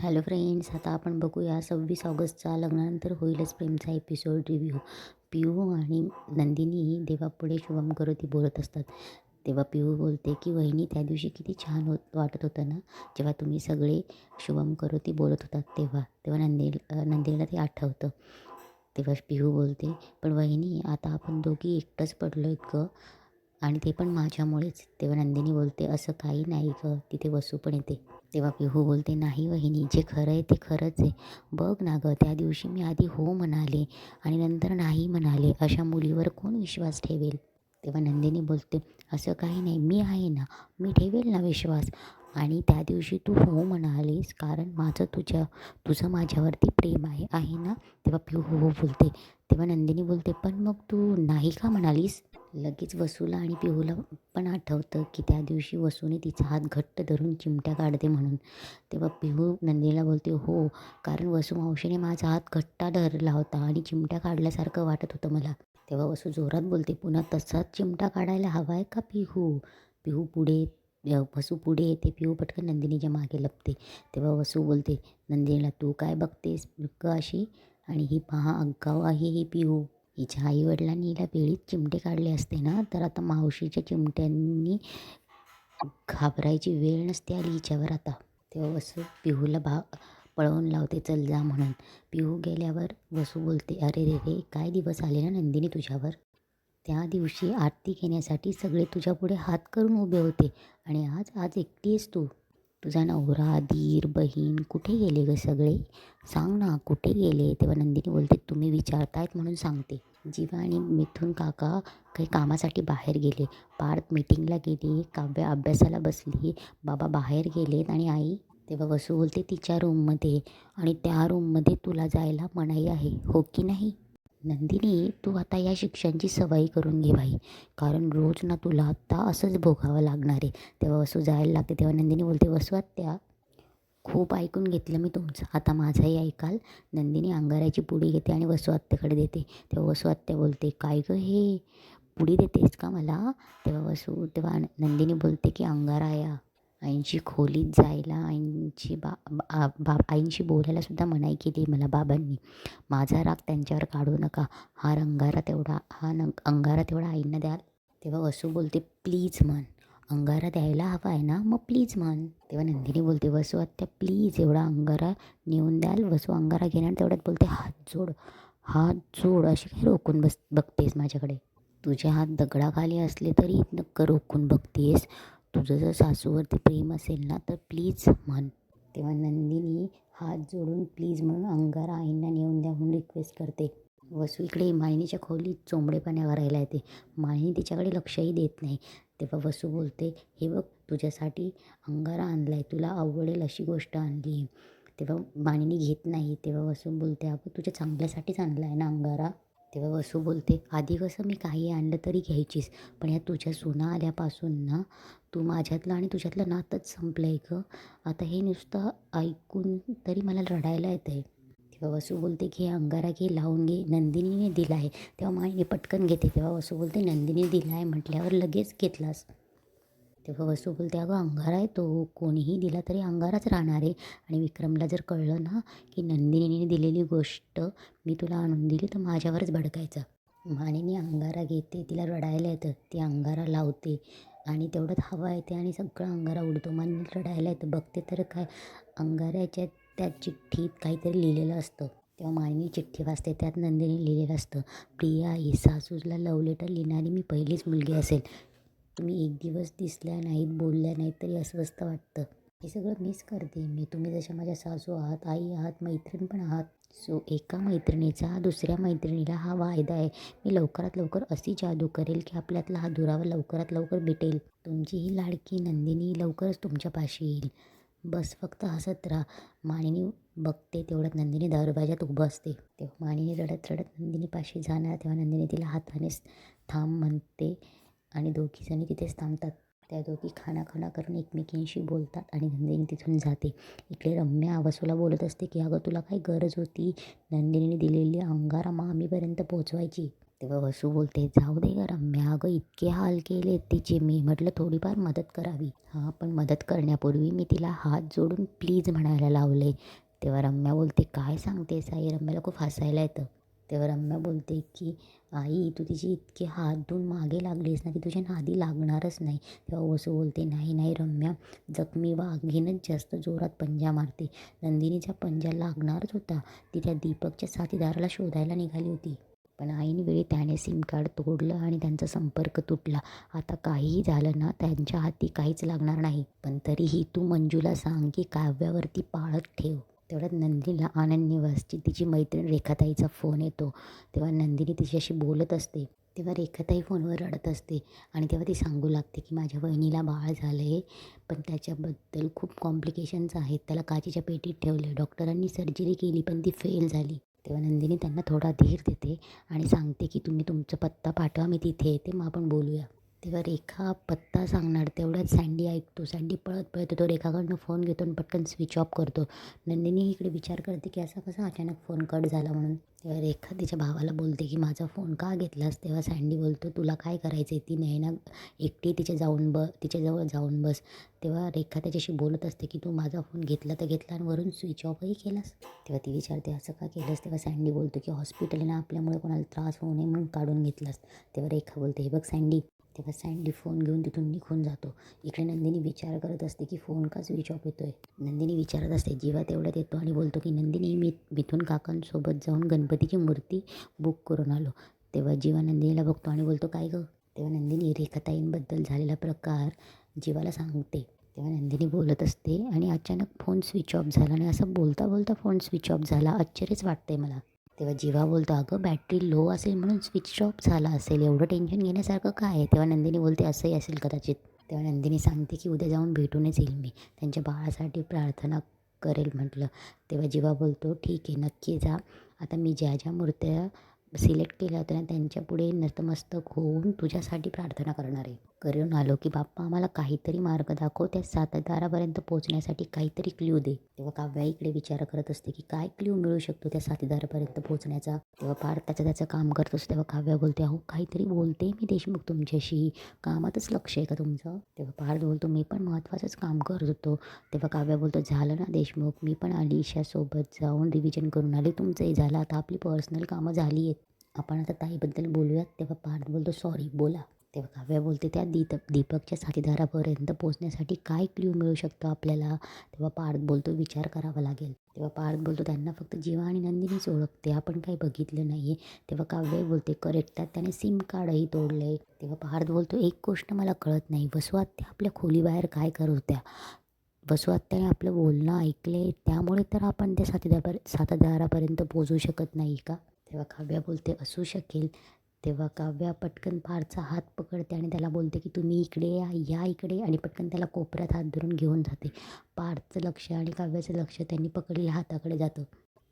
Hello friends, आता आपण बघूया 26 ऑगस्टचा लग्नानंतर होईलच प्रेमचा एपिसोड रिव्ह्यू. पिहू आणि नंदिनी देवापुढे शुभम करोती बोलत असतात. तेव्हा पिहू बोलते की वहिनी, त्या दिवशी किती छान वाटत होतं ना, जेव्हा तुम्ही सगळे शुभम करोती बोलत होतात तेव्हा तेव्हा नंदिनीला ते आठवतं. तेव्हा पिहू बोलते, पण वहिनी आता आपण दोघी एकटंच पडलो आहेत गं, आणि ते पण माझ्यामुळेच. तेव्हा नंदिनी बोलते, असं काही नाही गं, तिथे वसू पण येते. तेव्हा पिहू बोलते, नाही वहिनी, जे खरं आहे ते खरंच आहे. बघ ना गं, त्या दिवशी मी आधी हो म्हणाले आणि नंतर नाही म्हणाले. अशा मुलीवर कोण विश्वास ठेवेल? तेव्हा नंदिनी बोलते, असं काही नाही, मी आहे ना, मी ठेवेल ना विश्वास. आणि त्या दिवशी तू हो म्हणालीस कारण तुझं माझ्यावरती प्रेम आहे आहे ना? तेव्हा पिहू हो बोलते. तेव्हा नंदिनी बोलते, पण मग तू नाही का म्हणालीस? लगेच वसूला आणि पिहूला पण आठवतं की त्या दिवशी वसूने तिचा हात घट्ट धरून चिमट्या काढते म्हणून. तेव्हा पिहू नंदिनीला बोलते, हो, कारण वसू मावशीने माझा हात घट्टा धरला होता आणि चिमट्या काढल्यासारखं वाटत होतं मला. तेव्हा वसू जोरात बोलते, पुन्हा तसाच चिमटा काढायला हवा आहे का पिहू? पिहू पुढे वसू पुढे येते. पिहू पटकन नंदिनीच्या मागे लपते. तेव्हा वसू बोलते नंदिनीला, तू काय बघतेस अशी? आणि ही पहा, आगाऊ आहे ही पिहू. हिच्या आईवडिलांनी हिला वेळीच चिमटे काढले असते ना, तर आता मावशीच्या चिमट्यांनी घाबरायची वेळ नसते आली हिच्यावर आता. तेव्हा वसू पिहूला पळवून लावते, चल जा म्हणून. पिहू गेल्यावर वसू बोलते, अरे रे रे, काय दिवस आले ना नंदिनी तुझ्यावर. त्या दिवशी आरती घेण्यासाठी सगळे तुझ्यापुढे हात करून उभे होते आणि आज आज एकटी आहेस तू. तुझा नवरा, दीर, बहीण कुठे गेले ग सगळे? सांग ना, कुठे गेले? तेव्हा नंदिनी बोलते, तुम्ही विचारतायत म्हणून सांगते. जीवा आणि मिथून काका काही कामासाठी बाहेर गेले. पार्थ मीटिंगला गेली, काव्या अभ्यासाला बसली, बाबा बाहेर गेलेत आणि आई. तेव्हा वसू बोलते, तिच्या रूममध्ये, आणि त्या रूममध्ये तुला जायला मनाई आहे, हो की नाही? नंदिनी, तू आता या शिक्षांची सवय करून घे बाई, कारण रोज ना तुला आत्ता असंच भोगावं लागणार आहे. तेव्हा वसू जायला लागते. तेव्हा नंदिनी बोलते, वसू आत्या, खूप ऐकून घेतलं मी तुमचं, आता माझंही ऐकाल. नंदिनी अंगाऱ्याची पुडी घेते आणि वसू आत्याकडे देते. तेव्हा वसू आत्या बोलते, काय गं हे, पुडी देतेस का मला? तेव्हा नंदिनी बोलते की अंगारा या आईंची खोलीत जायला, आईंशी बोलायला सुद्धा मनाई केली मला बाबांनी. माझा राग त्यांच्यावर काढू नका. अंगारा तेवढा आईंना द्याल? तेव्हा वसू बोलते, प्लीज म्हण, अंगारा द्यायला हवा आहे ना, मग प्लीज म्हण. तेव्हा नंदिनी बोलते, वसू आत्या प्लीज एवढा अंगारा नेऊन द्याल? वसू अंगारा घेणार तेवढ्यात बोलते, हात जोड, अशी काही रोखून बघतेस माझ्याकडे? तुझे हात दगडाखाली असले तरी नक्क रोखून बघतेस. तुझं जर सासूवरती प्रेम असेल ना, तर प्लीज म्हण. तेव्हा नंदिनी हात जोडून प्लीज म्हणून अंगारा आईंना नेऊन द्या म्हणून रिक्वेस्ट करते. वसू इकडे मायनीच्या खोलीत चोंबडेपणा करायला येते. मायनी तिच्याकडे लक्षही देत नाही. तेव्हा वसू बोलते, हे बघ, तुझ्यासाठी अंगारा आणला आहे, तुला आवडेल अशी गोष्ट आणली. तेव्हा मानिनी घेत नाही. तेव्हा वसू बोलते, अगं तुझ्या चांगल्यासाठीच आणला आहे ना अंगारा. तेव्हा वसू बोलते, आधी कसं मी काही आणलं तरी घ्यायचीस, पण ह्या तुझ्या सुना आल्यापासून ना, तू माझ्यातलं आणि तुझ्यातलं नातंच संपलं आहे गं. आता हे नुसतं ऐकून तरी मला रडायला येतं आहे. तेव्हा वसू बोलते, घे अंगारा, घे, लावून घे, नंदिनीने दिला आहे. तेव्हा मायने पटकन घेते. तेव्हा वसू बोलते, नंदिनी दिला आहे म्हटल्यावर लगेच घेतलास? तेव्हा वसू बोलते, अगं अंगारा आहे तो, कोणीही दिला तरी अंगाराच राहणार आहे. आणि विक्रमला जर कळलं ना की नंदिनीने दिलेली गोष्ट मी तुला आणून दिली, तर माझ्यावरच भडकायचं. मानिनी अंगारा घेते, तिला रडायला येतं. ती अंगारा लावते आणि तेवढ्यात हवा येते आणि सगळं अंगारा उडतो. मानिनी रडायला येतं. बघते तर काय, अंगाऱ्याच्या त्या चिठ्ठीत काहीतरी लिहिलेलं असतं. तेव्हा मानिनी चिठ्ठी वाचते. त्यात नंदिनी लिहिलेलं असतं, प्रिया ही सासूला लव्ह लेटर लिहिणारी मी पहिलीच मुलगी असेल. तुम्ही एक दिवस दिसल्या नाहीत, बोलल्या नाहीत तरी अस्वस्थ वाटतं. हे सगळं मिस करते मी. तुम्ही जशा माझ्या सासू आहात, आई आहात, मैत्रीण पण आहात. सो एका मैत्रिणीचा दुसऱ्या मैत्रिणीला हा वायदा आहे. मी लवकरात लवकर अशी जादू करेल की आपल्यातला हा दुरावा लवकरात लवकर मिटेल. तुमची ही लाडकी नंदिनी लवकरच तुमच्या पाशी येईल. बस फक्त हसत राहा. मानिनी बघते तेवढ्यात नंदिनी दरवाजात उभं असते. तेव्हा मानिनी रडत रडत नंदिनी पाशी जाणार. तेव्हा नंदिनी तिला हातानेच थांब म्हणते आणि दोघीजणी तिथेच थांबतात. त्या दोघी खाना करून एकमेकींशी बोलतात आणि नंदिनी तिथून जाते. इकडे रम्या वसूला बोलत असते की अगं तुला काही गरज होती नंदिनीने दिलेली अंगारा मामीपर्यंत पोहोचवायची. तेव्हा वसू बोलते, जाऊ दे गं रम्या, अगं इतके हाल केले तिचे मी. म्हटलं थोडीफार मदत करावी. हां, पण मदत करण्यापूर्वी मी तिला हात जोडून प्लीज म्हणायला लावले. तेव्हा रम्या बोलते, काय सांगतेस आई? रम्याला खूप हसायला येतं. तेव्हा रम्या बोलते की आई, तू तिची इतके हात धुवून मागे लागलीस ना, ती तुझ्या नादी लागणारच नाही. तेव्हा वसू बोलते, नाही नाही रम्या, जखमी वाघीनच जास्त जोरात पंजा मारते. नंदिनीचा पंजा लागणारच होता. ती त्या दीपकच्या साथीदाराला शोधायला निघाली होती. पण ऐनवेळी त्याने सिम कार्ड तोडलं आणि त्यांचा संपर्क तुटला. आता काहीही झालं ना, त्यांच्या हाती काहीच लागणार नाही. पण तरीही तू मंजूला सांग की काव्यावरती पाळत ठेव. तेवढ्यात नंदिनीला आनंद निवासची तिची मैत्रीण रेखाताईचा फोन येतो. तेव्हा नंदिनी तिच्याशी बोलत असते. तेव्हा रेखाताई फोनवर रडत असते आणि तेव्हा ती सांगू लागते की माझ्या बहिणीला बाळ झालं आहे, पण त्याच्याबद्दल खूप कॉम्प्लिकेशन्स आहेत. त्याला काचेच्या पेटीत ठेवलं. डॉक्टरांनी सर्जरी केली पण ती फेल झाली. तेव्हा नंदिनी त्यांना थोडा धीर देते आणि सांगते की तुम्ही तुमचा पत्ता पाठवा, मी तिथे येते, मग आपण बोलूया. तेव्हा रेखा पत्ता सांगणार तेवढ्यात सँडी ऐकतो. सँडी पळत पळत तो रेखाकडनं फोन घेतो आणि पटकन स्विच ऑफ करतो. नंदिनी इकडे विचार करते की असा कसा अचानक फोन कट झाला म्हणून. तेव्हा रेखा तिच्या भावाला बोलते की माझा फोन का घेतलास? तेव्हा सँडी बोलतो, तुला काय करायचं आहे? ती नैना एकटी तिच्याजवळ जाऊन बस. तेव्हा रेखा त्याच्याशी बोलत असते की तू माझा फोन घेतला तर घेतला आणि वरून स्विच ऑफही केलास. तेव्हा ती विचारते असं का केलंस? तेव्हा सँडी बोलतो की हॉस्पिटलला आपल्यामुळे कोणाला त्रास होऊ नये म्हणून काढून घेतलास. तेव्हा रेखा बोलते, हे बघ सँडी. तेव्हा सँडी फोन घेऊन तिथून निघून जातो. इकडे नंदिनी विचार करत असते की फोन का स्विच ऑफ येतोय. नंदिनी विचारत असते. जीवा तेवढ्यात येतो आणि बोलतो की नंदिनी, मी मिथून काकांसोबत जाऊन गणपतीची मूर्ती बुक करून आलो. तेव्हा जीवा नंदिनीला बघतो आणि बोलतो, काय गं? तेव्हा नंदिनी रेखाताईंबद्दल झालेला प्रकार जीवाला सांगते. तेव्हा नंदिनी बोलत असते आणि अचानक फोन स्विच ऑफ झाला आणि असं बोलता बोलता फोन स्विच ऑफ झाला, आश्चर्यच वाटतंय मला. तेव्हा जीवा बोलतो, अगं बॅटरी लो असेल म्हणून स्विच ऑफ झाला असेल, एवढं टेन्शन घेण्यासारखं काय आहे? तेव्हा नंदिनी बोलते, असंही असेल कदाचित. तेव्हा नंदिनी सांगते की उद्या जाऊन भेटूनच येईल मी, त्यांच्या बाळासाठी प्रार्थना करेल म्हटलं. तेव्हा जीवा बोलतो, ठीक आहे, नक्की जा. आता मी ज्या ज्या मूर्त्या सिलेक्ट केल्या होत्या ना, त्यांच्यापुढे नतमस्तक होऊन तुझ्यासाठी प्रार्थना करणार आहे. करून आलो की बाप्पा आम्हाला काहीतरी मार्ग दाखव, त्या साथीदारापर्यंत पोहोचण्यासाठी काहीतरी क्ल्यू दे. तेव्हा काव्या इकडे विचार करत असते की काय क्ल्यू मिळू शकतो त्या साथीदारापर्यंत पोहोचण्याचा. तेव्हा पार्थ त्याचं काम करत असतो. तेव्हा काव्या बोलते, अहो काहीतरी बोलते मी देशमुख तुमच्याशी, कामातच लक्ष आहे का तुमचं? तेव्हा पार्थ बोलतो, मी पण महत्त्वाचंच काम करत होतो. तेव्हा काव्या बोलतो, झालं ना देशमुख, मी पण अलिशासोबत जाऊन रिव्हिजन करून आले, तुमचंही झालं, आता आपली पर्सनल कामं झाली आहेत, आपण आता ताईबद्दल बोलूयात. तेव्हा पार्थ बोलतो, सॉरी बोला. तेव्हा काव्या बोलते, त्या दीपकच्या साथीदारापर्यंत पोहोचण्यासाठी काय क्ल्यू मिळू शकतो आपल्याला? तेव्हा पार्थ बोलतो, विचार करावा लागेल. तेव्हा पार्थ बोलतो, त्यांना फक्त जीवा आणि नंदिनीच ओळखते, आपण काही बघितलं नाही आहे. तेव्हा काव्या बोलते, करेक्ट, त्याने सिम कार्डही तोडलं आहे. तेव्हा पार्थ बोलतो, एक गोष्ट मला कळत नाही, वसू आत्या आपल्या खोलीबाहेर काय करत होत्या? वसू आत्याने आपलं बोलणं ऐकले, त्यामुळे तर आपण त्या साथीदारापर्यंत पोहोचू शकत नाही का? तेव्हा काव्या बोलते, असू शकेल. तेव्हा काव्या पटकन पार्थचा हात पकडते आणि त्याला बोलते की तुम्ही इकडे या इकडे, आणि पटकन त्याला कोपऱ्यात हात धरून घेऊन जाते. पार्थचं लक्ष आणि काव्याचं लक्ष त्यांनी पकडलेल्या हाताकडे जातं.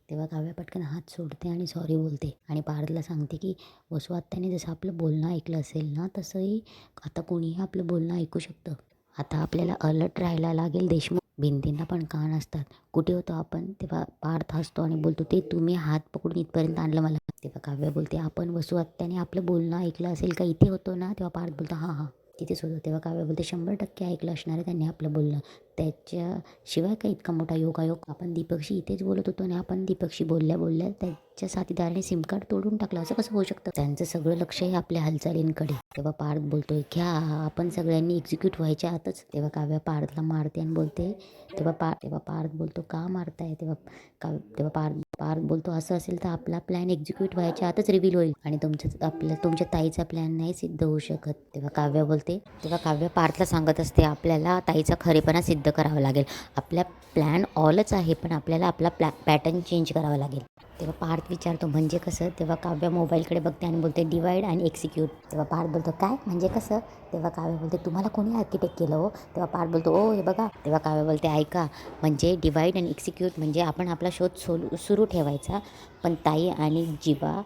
तेव्हा काव्या पटकन हात सोडते आणि सॉरी बोलते आणि पार्थला सांगते की वसू आत्याने जसं आपलं बोलणं ऐकलं असेल ना, तसंही आता कोणीही आपलं बोलणं ऐकू शकतं. आता आपल्याला अलर्ट राहायला लागेल देशमुख. भिंतींना पण कान असतात. कुठे होतो आपण? तेव्हा पार्थ हसतो आणि बोलतो, ते तुम्ही हात पकडून इथपर्यंत आणलं मला. तेव्हा काव्या बोलते, आपण वसू आत्याने आपलं बोलणं ऐकलं असेल का? इथे होतो ना? तेव्हा पार्थ बोलतो, हां हां तिथेच होतं. तेव्हा काव्या बोलते, 100% ऐकलं असणार आहे त्यांनी आपलं बोलणं, त्याच्याशिवाय का इतका मोठा योगायोग? आपण दीपकशी इथेच बोलत होतो आणि आपण दीपकशी बोलल्या बोलल्या त्याच्या साथीदाराने सिम कार्ड तोडून टाकलं, असं कसं होऊ शकतं? त्यांचं सगळं लक्षही आपल्या हालचालींकडे. तेव्हा पार्थ बोलतोय, घ्या, आपण सगळ्यांनी एक्झिक्यूट व्हायच्या आतच. तेव्हा काव्या पार्थला मारते आणि बोलते, तेव्हा पार्थ बोलतो, का मारताय? तेव्हा पार्थ बोलतो, असं असेल तर आपला प्लॅन एक्झिक्यूट व्हायच्या आतच रिव्हील होईल आणि तुमच्या ताईचा प्लॅन नाही सिद्ध होऊ शकत. तेव्हा काव्य पार्थला सांगत असते, आपल्याला ताईचा खरेपणा सिद्ध करावा लागेल. आपला प्लॅन ऑलच आहे, पण आपल्याला आपला पॅटर्न चेंज करावा लागेल. तेव्हा पार्थ विचारतो, म्हणजे कसं? तेव्हा काव्य मोबाईलकडे बघते आणि बोलते, डिवाइड अँड एक्झिक्यूट. तेव्हा पार्थ बोलतो, काय म्हणजे कसं? तेव्हा काव्य बोलते, तुम्हाला कोणी आर्किटेक्ट केलं हो? तेव्हा पार्थ बोलतो, ओ हे बघा. तेव्हा काव्य बोलते, ऐका, म्हणजे डिवाइड अँड एक्झिक्यूट म्हणजे आपण आपला शोध सुरू ठेवायचा, पण ताई आणि जीवा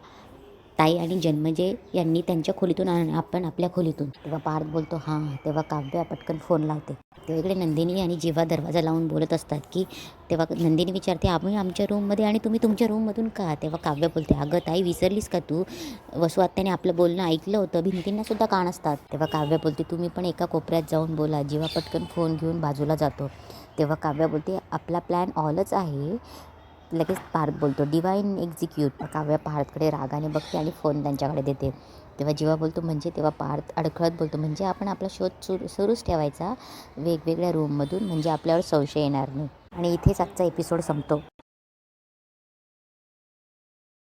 ताई आणि जन्मजय यांनी त्यांच्या खोलीतून आणि आपण आपल्या खोलीतून. तेव्हा पार्थ बोलतो हां. तेव्हा काव्या पटकन फोन लावते. तेव्हा इकडे नंदिनी आणि जीवा दरवाजा लावून बोलत असतात की तेव्हा नंदिनी विचारते आम्ही आमच्या रूममध्ये आणि तुम्ही तुमच्या रूममधून का. तेव्हा काव्या बोलते अगं ताई विसरलीस का तू, वसू आत्याने आपलं बोलणं ऐकलं होतं, भिंतींनासुद्धा कान असतात. तेव्हा काव्या बोलते तुम्ही पण एका कोपऱ्यात जाऊन बोला. जीवा पटकन फोन घेऊन बाजूला जातो. तेव्हा काव्या बोलते आपला प्लॅन ऑलच आहे. लगेच पार्थ बोलतो डिवाईन एक्झिक्यूट. काव्या पार्थकडे रागाने बघते आणि फोन त्यांच्याकडे देते. तेव्हा जीवा बोलतो म्हणजे. तेव्हा पार्थ अडखळत बोलतो म्हणजे आपण आपला शोध सुरूच ठेवायचा वेगवेगळ्या रूममधून, म्हणजे आपल्यावर संशय येणार नाही. आणि इथेच आजचा एपिसोड संपतो.